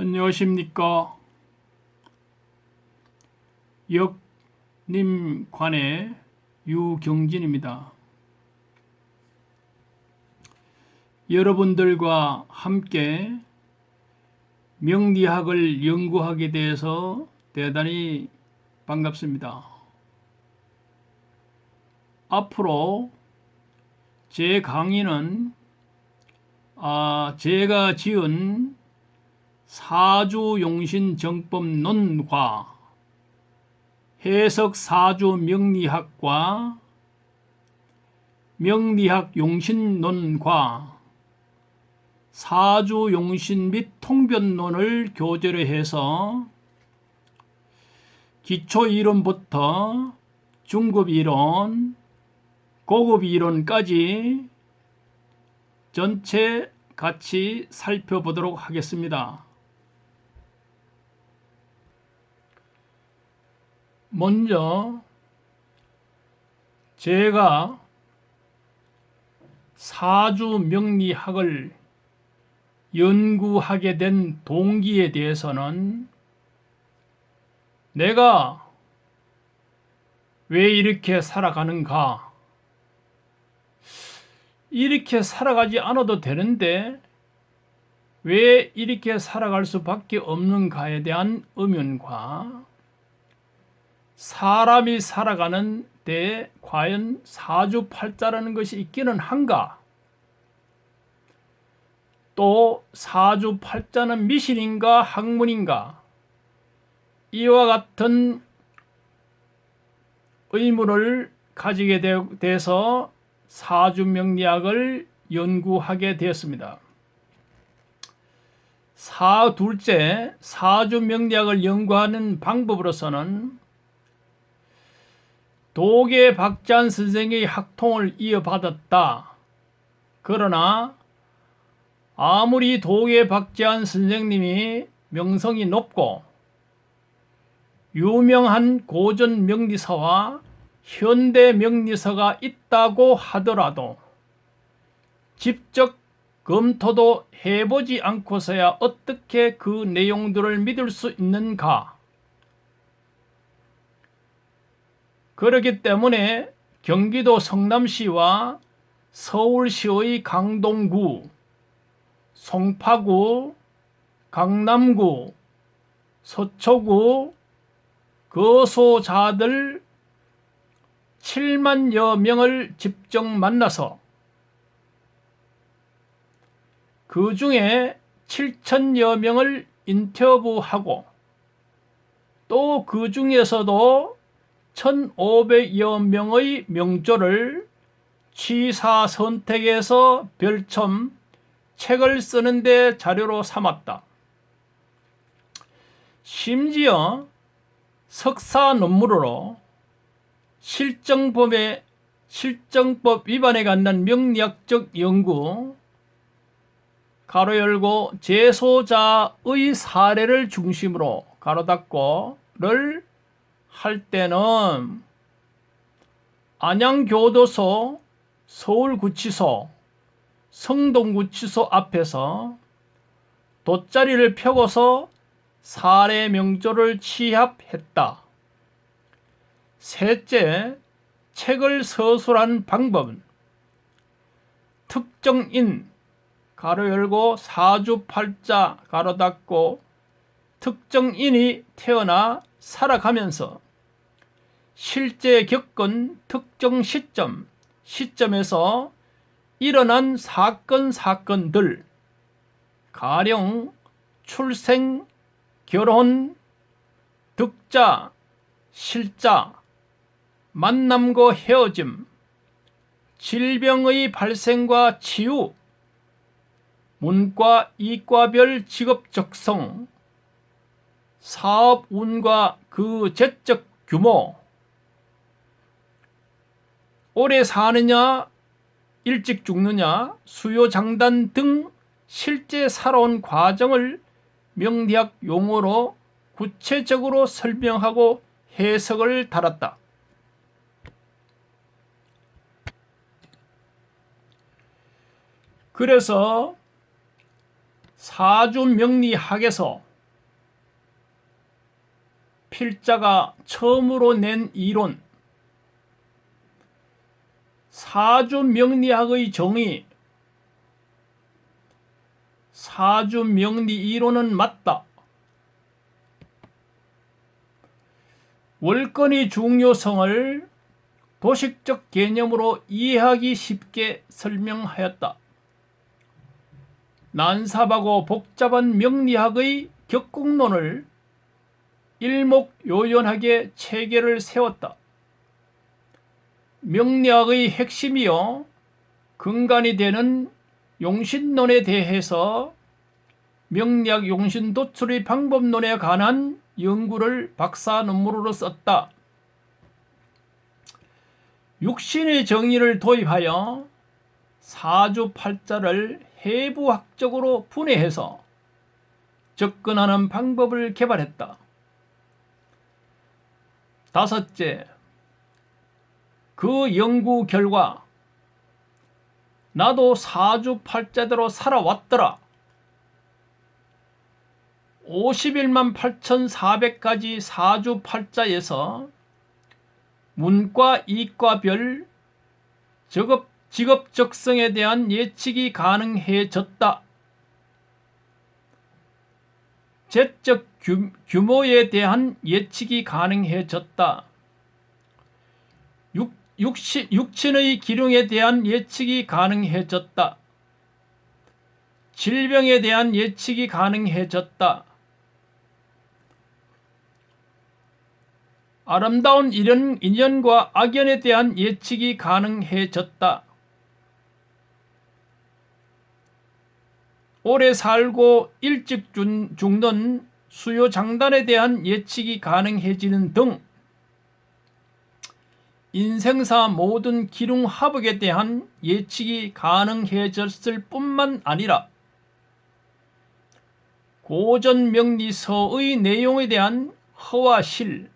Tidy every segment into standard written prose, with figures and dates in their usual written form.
안녕하십니까. 역림관의 유경진입니다. 여러분들과 함께 명리학을 연구하게 되어서 대단히 반갑습니다. 앞으로 제 강의는 제가 지은 사주용신정법론과 해석사주명리학과 명리학용신론과 사주용신 및 통변론을 교재로 해서 기초이론부터 중급이론, 고급이론까지 전체 같이 살펴보도록 하겠습니다. 먼저 제가 사주명리학을 연구하게 된 동기에 대해서는 내가 왜 이렇게 살아가는가, 이렇게 살아가지 않아도 되는데 왜 이렇게 살아갈 수밖에 없는가에 대한 의문과 사람이 살아가는 데 과연 사주팔자라는 것이 있기는 한가, 또 사주팔자는 미신인가 학문인가, 이와 같은 의문을 가지게 돼서 사주명리학을 연구하게 되었습니다. 둘째, 사주명리학을 연구하는 방법으로서는 도계 박지한 선생의 학통을 이어받았다. 그러나 아무리 도계 박지한 선생님이 명성이 높고 유명한 고전 명리서와 현대 명리서가 있다고 하더라도 직접 검토도 해보지 않고서야 어떻게 그 내용들을 믿을 수 있는가? 그렇기 때문에 경기도 성남시와 서울시의 강동구, 송파구, 강남구, 서초구 거소자들 7만여 명을 직접 만나서 그 중에 7천여 명을 인터뷰하고 또 그 중에서도 1,500여 명의 명조를 취사 선택해서 별첨 책을 쓰는데 자료로 삼았다. 심지어 석사 논문으로 실정법 위반에 관한 명리학적 연구 가로 열고 제소자의 사례를 중심으로 가로 닫고를 할 때는 안양교도소, 서울구치소, 성동구치소 앞에서 돗자리를 펴고서 사례 명조를 취합했다. 셋째, 책을 서술한 방법은 특정인 가로 열고 사주팔자 가로 닫고 특정인이 태어나 살아가면서 실제 겪은 특정 시점에서 일어난 사건들, 가령 출생, 결혼, 득자, 실자, 만남과 헤어짐, 질병의 발생과 치유, 문과, 이과별 직업 적성, 사업 운과 그 재적 규모, 오래 사느냐, 일찍 죽느냐, 수요 장단 등 실제 살아온 과정을 명리학 용어로 구체적으로 설명하고 해석을 달았다. 그래서 사주명리학에서 필자가 처음으로 낸 이론, 사주명리학의 정의, 사주명리 이론은 맞다. 월권의 중요성을 도식적 개념으로 이해하기 쉽게 설명하였다. 난삽하고 복잡한 명리학의 격국론을 일목요연하게 체계를 세웠다. 명리학의 핵심이요 근간이 되는 용신론에 대해서 명리학 용신도출의 방법론에 관한 연구를 박사 논문으로 썼다. 육신의 정의를 도입하여 사주팔자를 해부학적으로 분해해서 접근하는 방법을 개발했다. 다섯째, 그 연구 결과 나도 사주팔자대로 살아왔더라. 51만 8,400가지 사주팔자에서 문과 이과별 직업 적성에 대한 예측이 가능해졌다. 재적 규모에 대한 예측이 가능해졌다. 육신의 기능에 대한 예측이 가능해졌다. 질병에 대한 예측이 가능해졌다. 아름다운 인연과 악연에 대한 예측이 가능해졌다. 오래 살고 일찍 죽는 수요 장단에 대한 예측이 가능해지는 등 인생사 모든 기능 화복에 대한 예측이 가능해졌을 뿐만 아니라 고전 명리서의 내용에 대한 허와 실,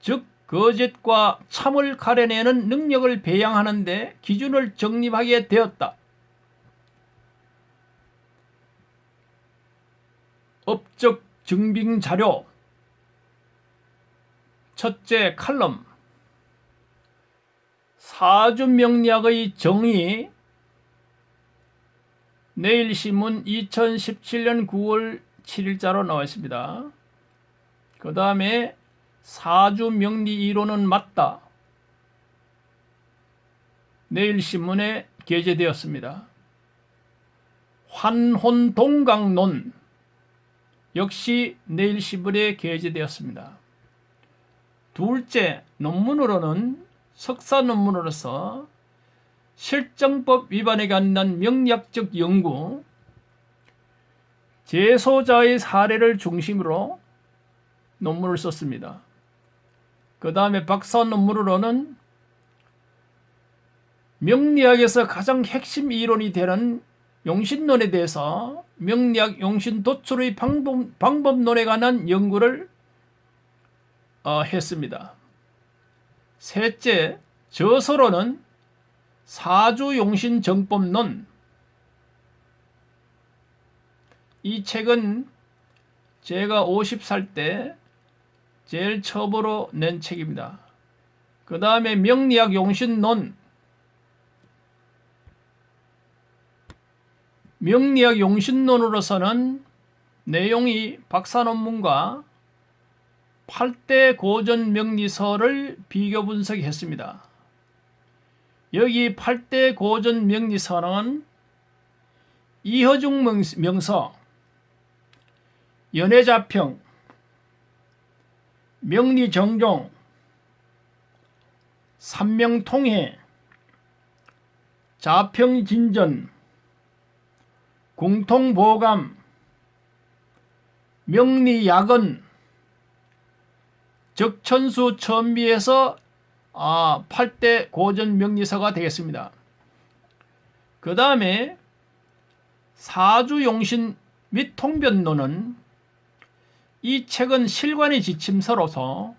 즉 거짓과 참을 가려내는 능력을 배양하는 데 기준을 정립하게 되었다. 업적 증빙 자료. 첫째 칼럼. 사주명리학의 정의. 내일신문 2017년 9월 7일자로 나와 있습니다. 그 다음에 사주명리 이론은 맞다. 내일신문에 게재되었습니다. 환혼동강론 역시 내일신문에 게재되었습니다. 둘째 논문으로는 석사 논문으로서 실정법 위반에 관한 명리학적 연구, 재소자의 사례를 중심으로 논문을 썼습니다. 그 다음에 박사 논문으로는 명리학에서 가장 핵심 이론이 되는 용신론에 대해서 명리학 용신 도출의 방법론에 관한 연구를 했습니다. 셋째, 저서로는 사주용신정법론. 이 책은 제가 50살 때 제일 처음으로 낸 책입니다. 그 다음에 명리학 용신론. 명리학 용신론으로서는 내용이 박사 논문과 8대 고전 명리서를 비교 분석했습니다. 여기 8대 고전 명리서는 이허중 명서, 연애자평, 명리정종, 삼명통해, 자평진전, 공통보감, 명리야건, 적천수 천미에서 8대 고전 명리서가 되겠습니다. 그 다음에 사주용신 및 통변론은 이 책은 실관의 지침서로서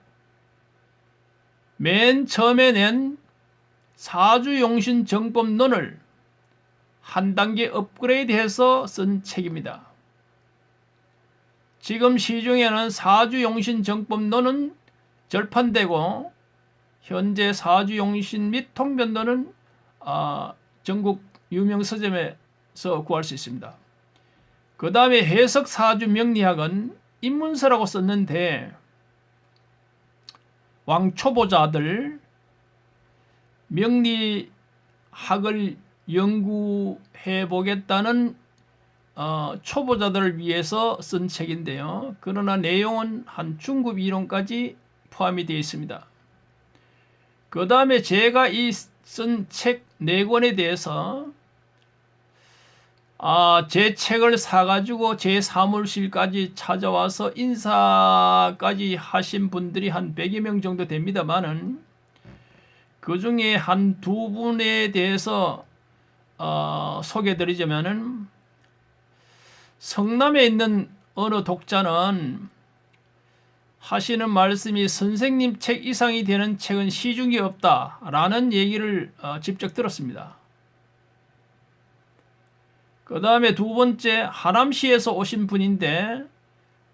맨 처음에 낸 사주용신 정법론을 한 단계 업그레이드해서 쓴 책입니다. 지금 시중에는 사주용신정법론은 절판되고 현재 사주용신 및 통변론은 전국 유명 서점에서 구할 수 있습니다. 그 다음에 해석사주명리학은 입문서라고 썼는데 왕초보자들 명리학을 연구해 보겠다는 초보자들을 위해서 쓴 책인데요. 그러나 내용은 한 중급 이론까지 포함이 되어 있습니다. 그 다음에 제가 이 쓴 책 4권에 대해서 제 책을 사가지고 제 사무실까지 찾아와서 인사까지 하신 분들이 한 100여 명 정도 됩니다만은 그 중에 한 2분에 대해서 소개드리자면은 성남에 있는 어느 독자는 하시는 말씀이 선생님 책 이상이 되는 책은 시중에 없다라는 얘기를 직접 들었습니다. 그 다음에 2번째 하남시에서 오신 분인데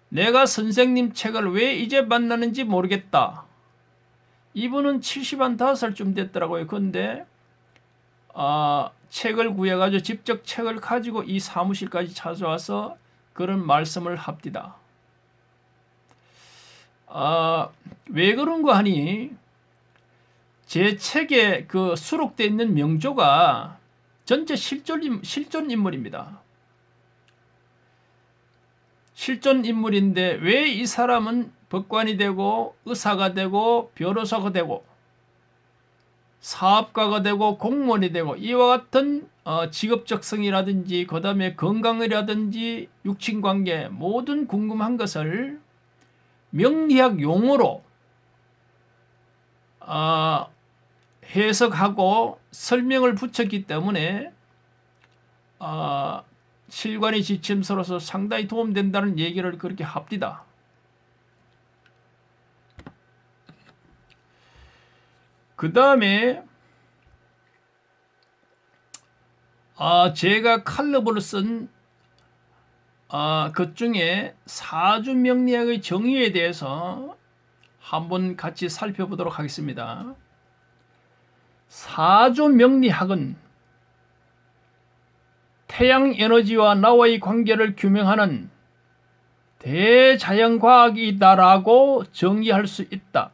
내가 선생님 책을 왜 이제 만나는지 모르겠다. 이분은 75살쯤 됐더라고요. 그런데 책을 구해가지고 직접 책을 가지고 이 사무실까지 찾아와서 그런 말씀을 합디다. 왜 그런가 하니 제 책에 그 수록되어 있는 명조가 전체 실존 인물입니다. 실존 인물인데 왜 이 사람은 법관이 되고 의사가 되고 변호사가 되고 사업가가 되고 공무원이 되고 이와 같은 직업적 성이라든지 그 다음에 건강이라든지 육친관계 모든 궁금한 것을 명리학 용어로 해석하고 설명을 붙였기 때문에 실관이 지침서로서 상당히 도움된다는 얘기를 그렇게 합디다. 그 다음에 제가 칼럼을 쓴 그 중에 사주명리학의 정의에 대해서 한번 같이 살펴보도록 하겠습니다. 사주명리학은 태양에너지와 나와의 관계를 규명하는 대자연과학이다라고 정의할 수 있다.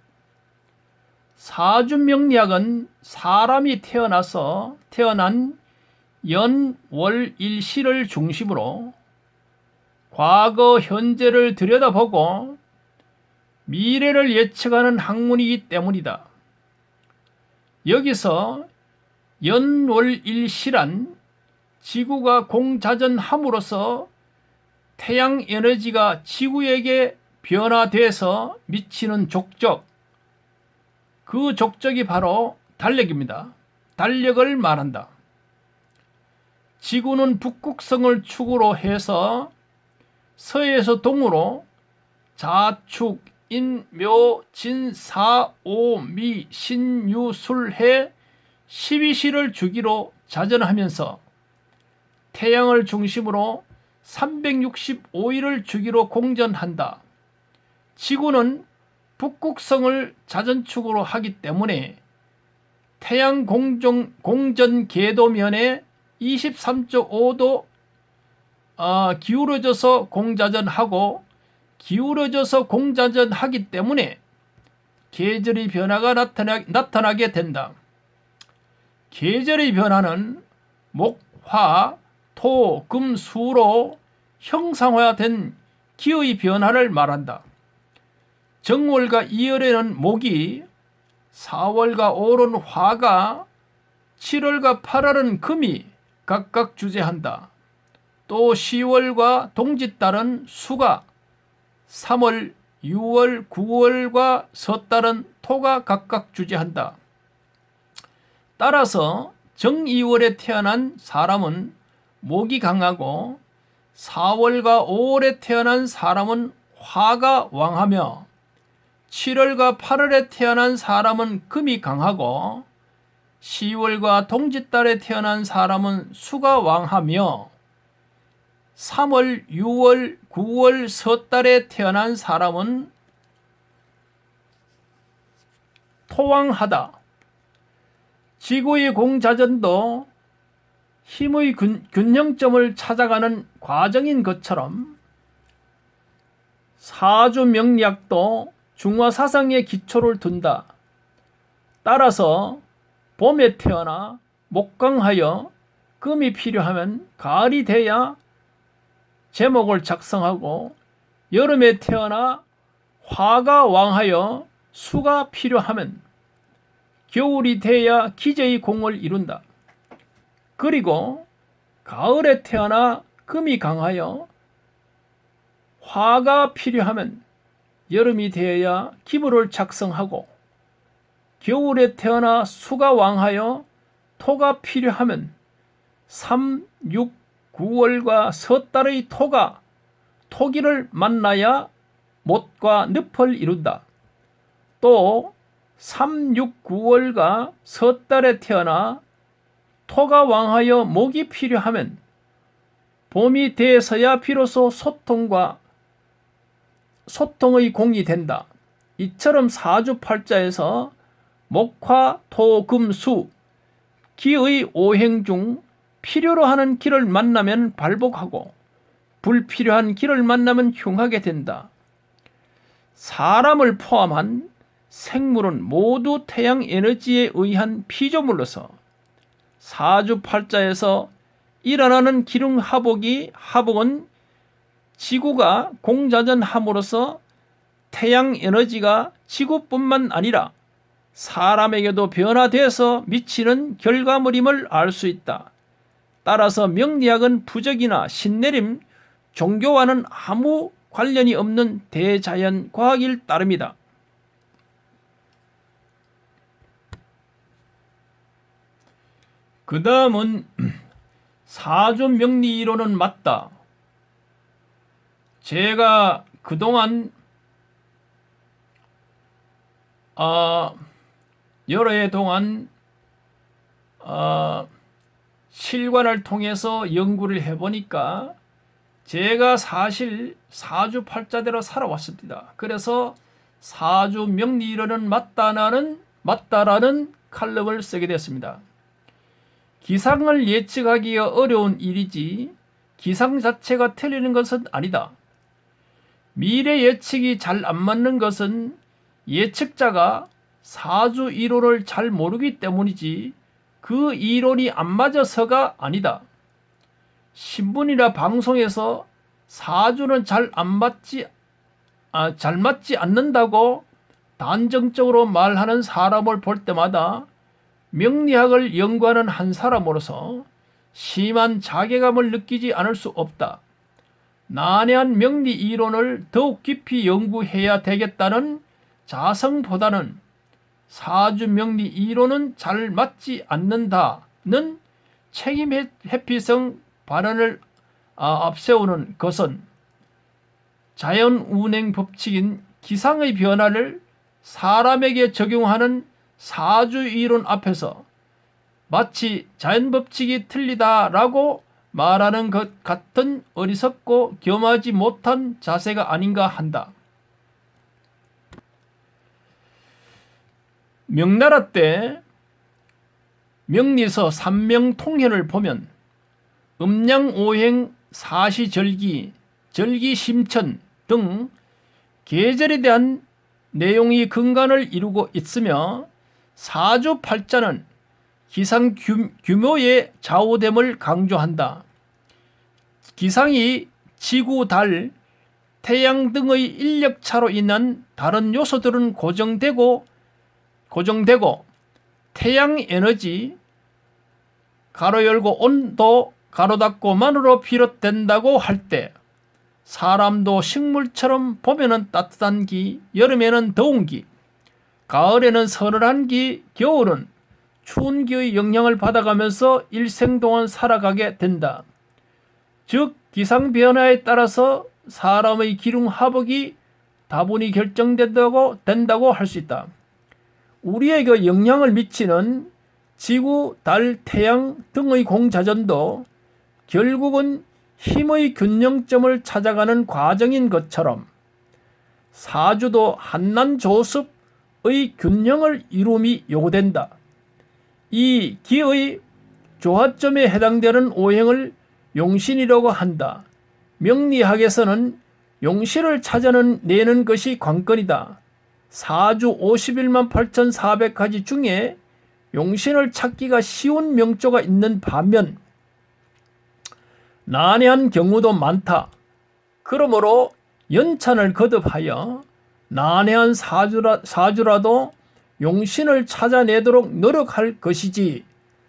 사주명리학은 사람이 태어난 연, 월, 일시를 중심으로 과거, 현재를 들여다보고 미래를 예측하는 학문이기 때문이다. 여기서 연, 월, 일시란 지구가 공자전함으로써 태양 에너지가 지구에게 변화돼서 미치는 족적, 그 족적이 바로 달력입니다. 달력을 말한다. 지구는 북극성을 축으로 해서 서에서 동으로 자축, 인, 묘, 진, 사, 오, 미, 신, 유, 술, 해 12시를 주기로 자전하면서 태양을 중심으로 365일을 주기로 공전한다. 지구는 북극성을 자전축으로 하기 때문에 태양 공전 궤도면에 23.5도 기울어져서 공자전하고 기울어져서 공자전하기 때문에 계절의 변화가 나타나게 된다. 계절의 변화는 목, 화, 토, 금, 수로 형상화된 기의 변화를 말한다. 정월과 2월에는 목이, 4월과 5월은 화가, 7월과 8월은 금이 각각 주재한다. 또 10월과 동짓달은 수가, 3월, 6월, 9월과 섣달은 토가 각각 주재한다. 따라서 정 2월에 태어난 사람은 목이 강하고 4월과 5월에 태어난 사람은 화가 왕하며 7월과 8월에 태어난 사람은 금이 강하고 10월과 동짓달에 태어난 사람은 수가 왕하며 3월, 6월, 9월 섣달에 태어난 사람은 토왕하다. 지구의 공자전도 힘의 균형점을 찾아가는 과정인 것처럼 사주명리학도 중화사상의 기초를 둔다. 따라서 봄에 태어나 목강하여 금이 필요하면 가을이 돼야 제목을 작성하고, 여름에 태어나 화가 왕하여 수가 필요하면 겨울이 돼야 기재의 공을 이룬다. 그리고 가을에 태어나 금이 강하여 화가 필요하면 여름이 되어야 기부를 작성하고, 겨울에 태어나 수가 왕하여 토가 필요하면 3, 6, 9월과 섣달의 토가 토기를 만나야 못과 늪을 이룬다. 또 3, 6, 9월과 섣달에 태어나 토가 왕하여 목이 필요하면 봄이 돼서야 비로소 소통의 공이 된다. 이처럼 사주팔자에서 목화, 토, 금, 수, 기의 오행 중 필요로 하는 길을 만나면 발복하고 불필요한 길을 만나면 흉하게 된다. 사람을 포함한 생물은 모두 태양 에너지에 의한 피조물로서 사주팔자에서 일어나는 기륭합복은 지구가 공자전함으로써 태양 에너지가 지구뿐만 아니라 사람에게도 변화돼서 미치는 결과물임을 알 수 있다. 따라서 명리학은 부적이나 신내림, 종교와는 아무 관련이 없는 대자연 과학일 따름이다. 그 다음은 사주 명리 이론은 맞다. 제가 그동안 여러 해 동안 실관을 통해서 연구를 해보니까 제가 사실 사주팔자대로 살아왔습니다. 그래서 사주 명리 이론은 맞다라는 칼럼을 쓰게 됐습니다. 기상을 예측하기 어려운 일이지 기상 자체가 틀리는 것은 아니다. 미래 예측이 잘 안 맞는 것은 예측자가 사주 이론을 잘 모르기 때문이지 그 이론이 안 맞아서가 아니다. 신문이나 방송에서 사주는 잘 맞지 않는다고 단정적으로 말하는 사람을 볼 때마다 명리학을 연구하는 한 사람으로서 심한 자괴감을 느끼지 않을 수 없다. 난해한 명리 이론을 더욱 깊이 연구해야 되겠다는 자성보다는 사주 명리 이론은 잘 맞지 않는다는 책임 회피성 발언을 앞세우는 것은 자연 운행 법칙인 기상의 변화를 사람에게 적용하는 사주 이론 앞에서 마치 자연 법칙이 틀리다라고 말하는 것 같은 어리석고 겸하지 못한 자세가 아닌가 한다. 명나라 때 명리서 삼명통현을 보면 음양오행, 사시절기, 절기심천 등 계절에 대한 내용이 근간을 이루고 있으며 사주팔자는 기상 규모의 좌우됨을 강조한다. 기상이 지구, 달, 태양 등의 인력차로 인한 다른 요소들은 고정되고 태양 에너지 가로 열고 온도 가로 닫고만으로 비롯된다고 할 때 사람도 식물처럼 봄에는 따뜻한 기, 여름에는 더운 기, 가을에는 서늘한 기, 겨울은 추운 기의 영향을 받아가면서 일생 동안 살아가게 된다. 즉 기상 변화에 따라서 사람의 기륭합복이 다분히 결정된다고 할 수 있다. 우리에게 영향을 미치는 지구, 달, 태양 등의 공자전도 결국은 힘의 균형점을 찾아가는 과정인 것처럼 사주도 한난조습의 균형을 이룸이 요구된다. 이 기의 조화점에 해당되는 오행을 용신이라고 한다. 명리학에서는 용신을 찾아내는 것이 관건이다. 사주 51만 8,400가지 중에 용신을 찾기가 쉬운 명조가 있는 반면 난해한 경우도 많다. 그러므로 연찬을 거듭하여 난해한 사주라도 용신을 찾아내도록 노력할 것이지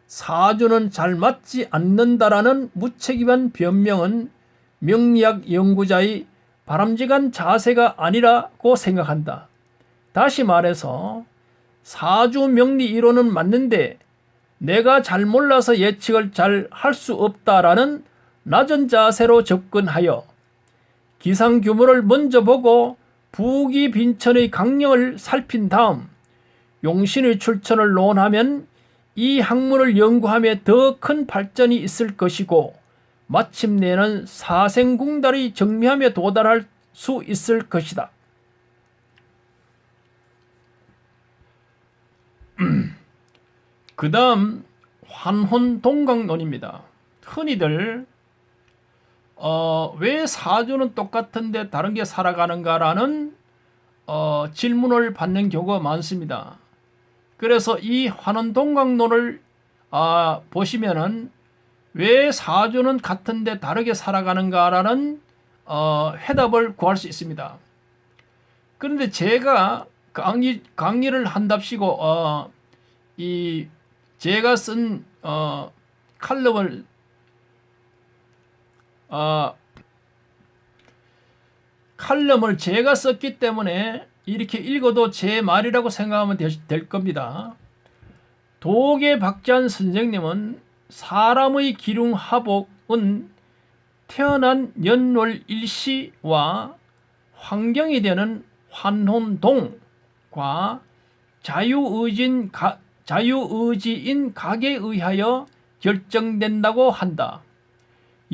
사주는 잘 맞지 않는다라는 무책임한 변명은 명리학 연구자의 바람직한 자세가 아니라고 생각한다. 다시 말해서 사주 명리 이론은 맞는데 내가 잘 몰라서 예측을 잘 할 수 없다라는 낮은 자세로 접근하여 기상규모를 먼저 보고 부기 빈천의 강령을 살핀 다음 용신의 출처를 논하면 이 학문을 연구함에 더 큰 발전이 있을 것이고 마침내는 사생궁달의 정미함에 도달할 수 있을 것이다. 그 다음 환혼동강론입니다. 흔히들 왜 사주는 똑같은데 다른 게 살아가는가라는 질문을 받는 경우가 많습니다. 그래서 이 환혼동강론을 보시면은 왜 사주는 같은데 다르게 살아가는가라는 해답을 구할 수 있습니다. 그런데 제가 강의를 한답시고 제가 쓴 칼럼을 제가 썼기 때문에 이렇게 읽어도 제 말이라고 생각하면 될 겁니다. 도계 박지한 선생님은 사람의 기륭하복은 태어난 연월 일시와 환경이 되는 환혼동과 자유의지인 각에 의하여 결정된다고 한다.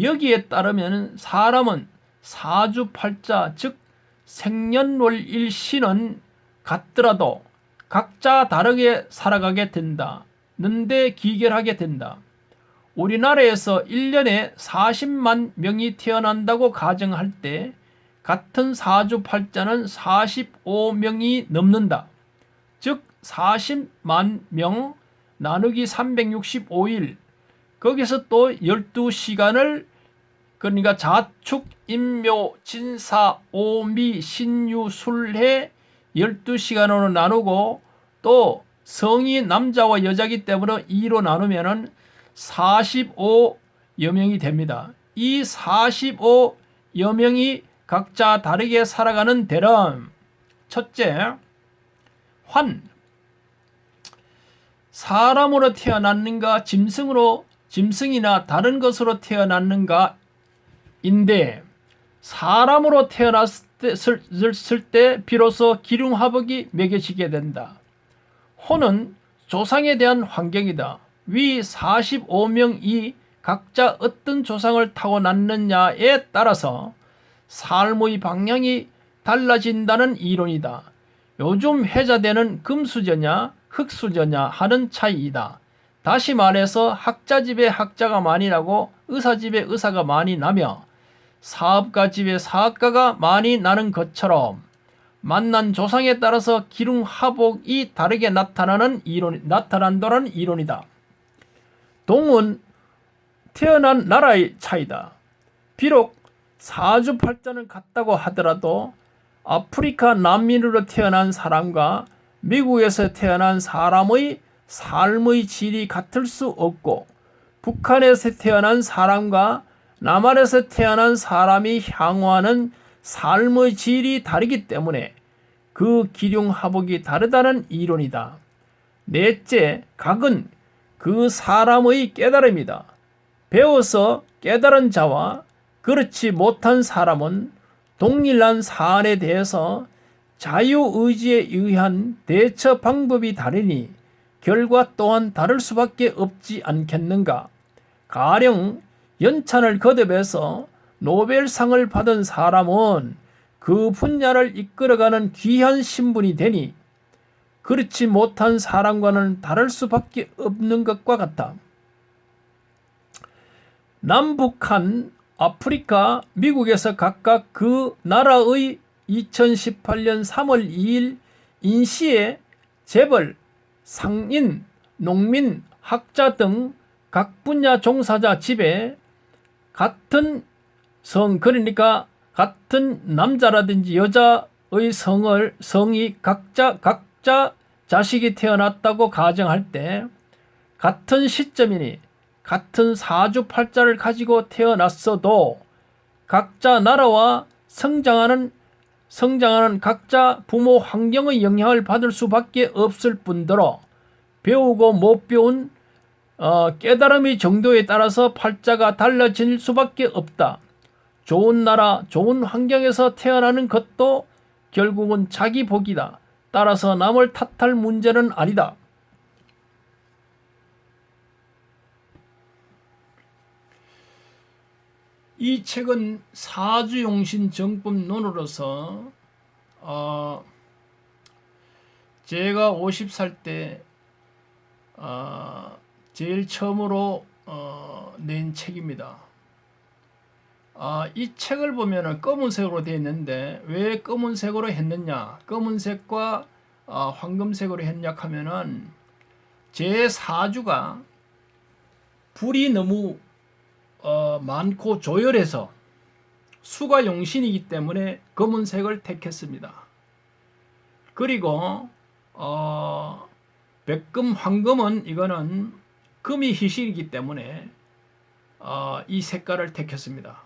여기에 따르면 사람은 사주팔자 즉 생년월일시는 같더라도 각자 다르게 살아가게 된다는데 기결하게 된다. 우리나라에서 1년에 40만 명이 태어난다고 가정할 때 같은 사주팔자는 45명이 넘는다. 즉 40만 명 나누기 365일 거기서 또 12시간을 그러니까 자축, 인묘, 진사, 오미, 신유, 술해 12시간으로 나누고 또 성이 남자와 여자이기 때문에 2로 나누면 45여 명이 됩니다. 이 45여 명이 각자 다르게 살아가는 데는 첫째, 사람으로 태어났는가 짐승이나 다른 것으로 태어났는가 인데 사람으로 태어났을 때 비로소 기륭화복이 매겨지게 된다. 호는 조상에 대한 환경이다. 위 45명이 각자 어떤 조상을 타고났느냐에 따라서 삶의 방향이 달라진다는 이론이다. 요즘 회자되는 금수저냐 흙수저냐 하는 차이이다. 다시 말해서 학자 집에 학자가 많이 나고 의사 집에 의사가 많이 나며 사업가 집에 사업가가 많이 나는 것처럼 만난 조상에 따라서 기륭화복이 다르게 나타난다는 이론이다. 동은 태어난 나라의 차이다. 비록 사주팔자는 같다고 하더라도 아프리카 난민으로 태어난 사람과 미국에서 태어난 사람의 삶의 질이 같을 수 없고 북한에서 태어난 사람과 남한에서 태어난 사람이 향후하는 삶의 질이 다르기 때문에 그 기륭화복이 다르다는 이론이다. 넷째, 각은 그 사람의 깨달음이다. 배워서 깨달은 자와 그렇지 못한 사람은 동일한 사안에 대해서 자유의지에 의한 대처 방법이 다르니 결과 또한 다를 수밖에 없지 않겠는가. 가령 연찬을 거듭해서 노벨상을 받은 사람은 그 분야를 이끌어가는 귀한 신분이 되니 그렇지 못한 사람과는 다를 수밖에 없는 것과 같다. 남북한, 아프리카, 미국에서 각각 그 나라의 2018년 3월 2일 인시에 재벌, 상인, 농민, 학자 등 각 분야 종사자 집에 같은 그러니까 같은 남자라든지 여자의 성이 각자 자식이 태어났다고 가정할 때 같은 시점이니 같은 사주팔자를 가지고 태어났어도 각자 나라와 성장하는 각자 부모 환경의 영향을 받을 수밖에 없을 뿐더러 배우고 못 배운 깨달음의 정도에 따라서 팔자가 달라질 수밖에 없다. 좋은 나라, 좋은 환경에서 태어나는 것도 결국은 자기 복이다. 따라서 남을 탓할 문제는 아니다. 이 책은 사주용신 정법론으로서 제가 50살 때 제일 처음으로 낸 책입니다. 이 책을 보면은 검은색으로 되어 있는데 왜 검은색으로 했느냐? 검은색과 황금색으로 했냐 하면은 제 사주가 불이 너무 많고 조열해서 수가 용신이기 때문에 검은색을 택했습니다. 그리고 백금, 황금은 이거는 금이 희실이기 때문에 이 색깔을 택했습니다.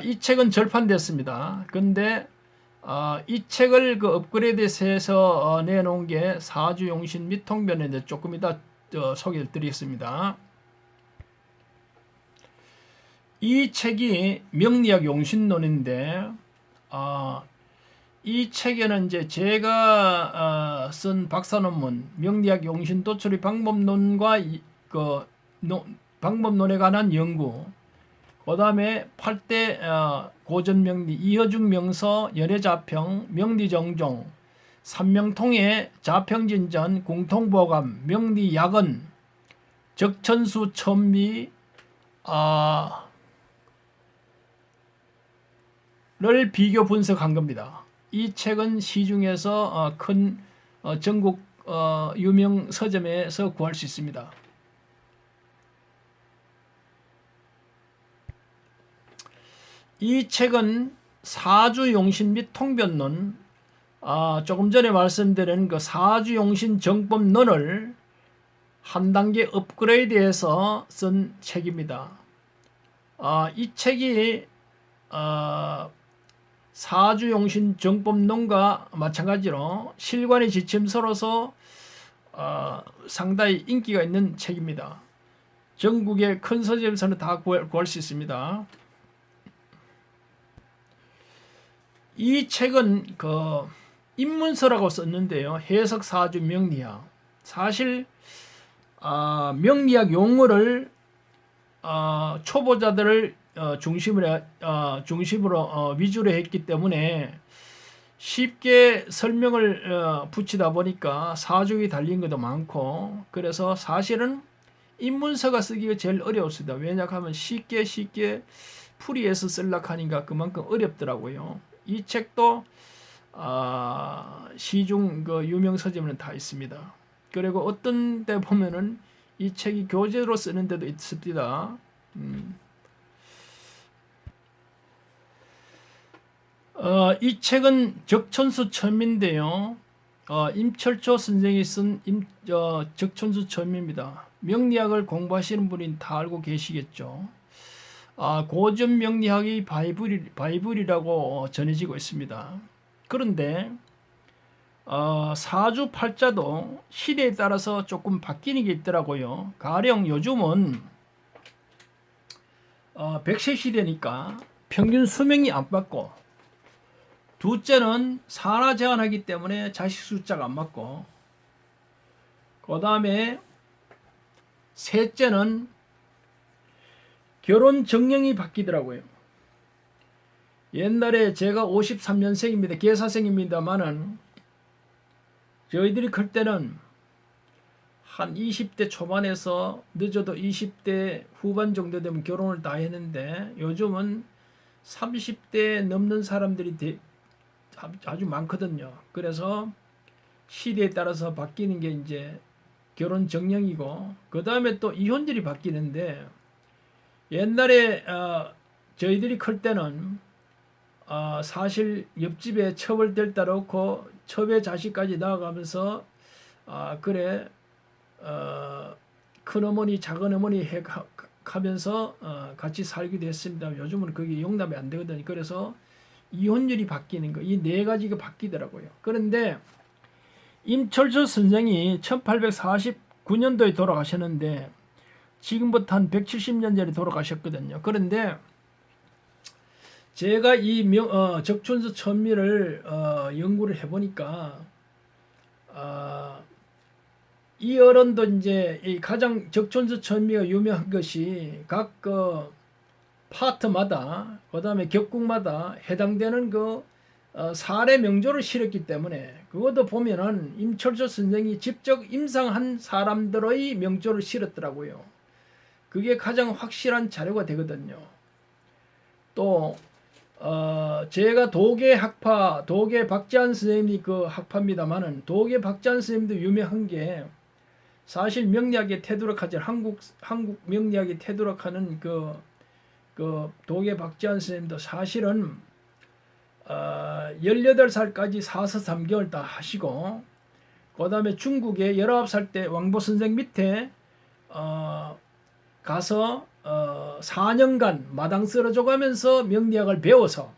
이 책은 절판됐습니다. 근데 이 책을 업그레이드해서 내놓은 게 사주용신 및 통변인데 조금 이따 소개를 드리겠습니다. 이 책이 명리학 용신론인데 이 책에는 이제 제가 쓴 박사 논문 명리학 용신 도출의 방법론과 방법론에 관한 연구, 그 다음에 8대 고전명리, 이어중 명서, 연애자평, 명리정종, 삼명통해, 자평진전, 공통보감, 명리야근, 적천수 천미 를 비교 분석한 겁니다. 이 책은 시중에서 큰 전국 유명 서점에서 구할 수 있습니다. 이 책은 사주용신 및 통변론, 조금 전에 말씀드린 그 사주용신 정법론을 한 단계 업그레이드해서 쓴 책입니다. 이 책이 사주용신 정법론과 마찬가지로 실관의 지침서로서 상당히 인기가 있는 책입니다. 전국의 큰 서점에서는 다 구할 수 있습니다. 이 책은 입문서라고 썼는데요. 해석 사주 명리학. 사실 명리학 용어를 초보자들을 중심으로 위주로 했기 때문에 쉽게 설명을 붙이다 보니까 사주에 달린 것도 많고, 그래서 사실은 입문서가 쓰기가 제일 어려웠습니다. 왜냐하면 쉽게 풀이해서 쓰려고 하니까 그만큼 어렵더라고요. 이 책도 시중 유명 서점에는 다 있습니다. 그리고 어떤 데 보면은 이 책이 교재로 쓰는 데도 있습니다. 이 책은 적천수 천미인데요. 임철조 선생이 쓴 적천수 천미입니다. 명리학을 공부하시는 분이 다 알고 계시겠죠. 고전 명리학이 바이블이라고 전해지고 있습니다. 그런데 사주 팔자도 시대에 따라서 조금 바뀌는 게 있더라고요. 가령 요즘은 100세 시대니까 평균 수명이 안 맞고, 둘째는 산하 제한하기 때문에 자식 숫자가 안 맞고, 그 다음에 셋째는 결혼 정령이 바뀌더라고요. 옛날에 제가 53년생입니다. 계사생입니다만은 저희들이 클 때는 한 20대 초반에서 늦어도 20대 후반 정도 되면 결혼을 다 했는데 요즘은 30대 넘는 사람들이 아주 많거든요. 그래서 시대에 따라서 바뀌는 게 이제 결혼 정령이고 그 다음에 또 이혼율이 바뀌는데 옛날에 저희들이 클 때는 사실 옆집에 첩을 들다 놓고 첩의 자식까지 나아가면서 그래 큰어머니 작은어머니 하면서 같이 살기도 했습니다. 요즘은 그게 용납이 안 되거든요. 그래서 이혼율이 바뀌는 거, 이 네 가지가 바뀌더라고요. 그런데 임철수 선생이 1849년도에 돌아가셨는데 지금부터 한 170년 전에 돌아가셨거든요. 그런데 제가 이 적춘수 천미를 연구를 해보니까 이 어른도 이제 이 가장 적춘수 천미가 유명한 것이 각 파트마다 그다음에 격국마다 해당되는 사례 명조를 실었기 때문에 그것도 보면은 임철수 선생이 직접 임상한 사람들의 명조를 실었더라고요. 그게 가장 확실한 자료가 되거든요. 또 제가 도계 학파, 도계 박지한 선생님이 그 학파입니다만은 도계 박지한 선생님도 유명한 게 사실 명리학에 태도록하지 한국 명리학에 태도록하는 그 도계 박지한 선생님도 사실은 18살까지 4서 3개월 다 하시고 그 다음에 중국에 19살 때 왕보 선생 밑에 가서 4년간 마당 쓸어줘 가면서 명리학을 배워서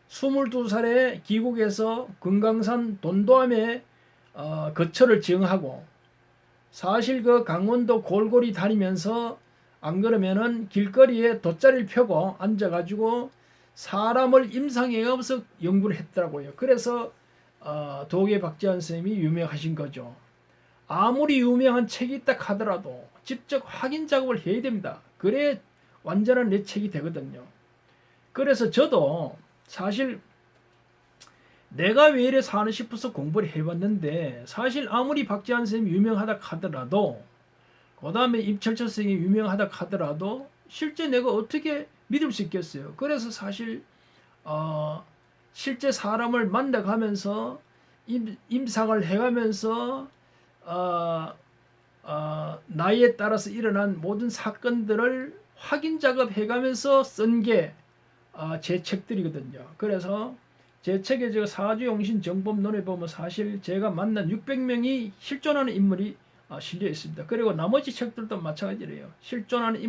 22살에 귀국해서 금강산 돈도암에 거처를 정하고 사실 그 강원도 골고리 다니면서 안 그러면은 길거리에 돗자리를 펴고 앉아가지고 사람을 임상해가면서 연구를 했더라고요. 그래서 도계 박지한 선생님이 유명하신 거죠. 아무리 유명한 책이 있다 하더라도 직접 확인 작업을 해야 됩니다. 그래 완전한 내 책이 되거든요. 그래서 저도 사실 내가 왜 이래 사는 싶어서 공부를 해봤는데 사실 아무리 박지한 선생님이 유명하다 하더라도 그 다음에 임철철 선생님이 유명하다 하더라도 실제 내가 어떻게 믿을 수 있겠어요. 그래서 사실 실제 사람을 만나가면서 임상을 해가면서 나이에 따라서 일어난 모든 사건들을 확인 작업해가면서 쓴 게 제 책들이거든요. 그래서 제 책에 제가 사주용신 정법론에 보면 사실 제가 만난 600명이 실존하는 인물이 실려 있습니다. 그리고 나머지 책들도 마찬가지래요. 실존하는 인물